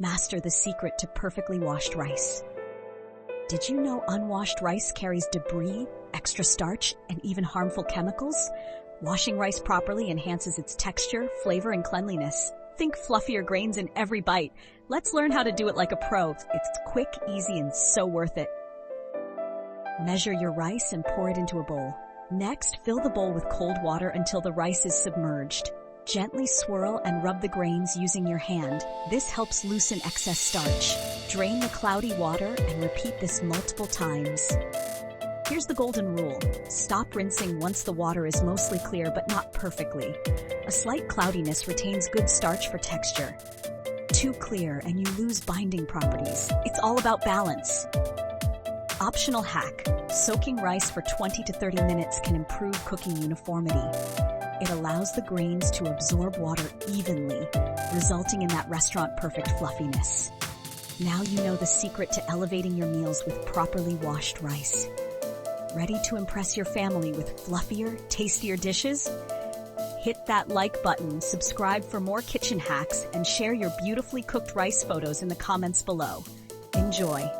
Master the secret to perfectly washed rice. Did you know unwashed rice carries debris, extra starch, and even harmful chemicals? Washing rice properly enhances its texture, flavor, and cleanliness. Think fluffier grains in every bite. Let's learn how to do it like a pro. It's quick, easy, and so worth it. Measure your rice and pour it into a bowl. Next, fill the bowl with cold water until the rice is submerged. Gently swirl and rub the grains using your hand. This helps loosen excess starch. Drain the cloudy water and repeat this multiple times. Here's the golden rule. Stop rinsing once the water is mostly clear but not perfectly. A slight cloudiness retains good starch for texture. Too clear and you lose binding properties. It's all about balance. Optional hack. Soaking rice for 20 to 30 minutes can improve cooking uniformity. It allows the grains to absorb water evenly, resulting in that restaurant-perfect fluffiness. Now you know the secret to elevating your meals with properly washed rice. Ready to impress your family with fluffier, tastier dishes? Hit that like button, subscribe for more kitchen hacks, and share your beautifully cooked rice photos in the comments below. Enjoy!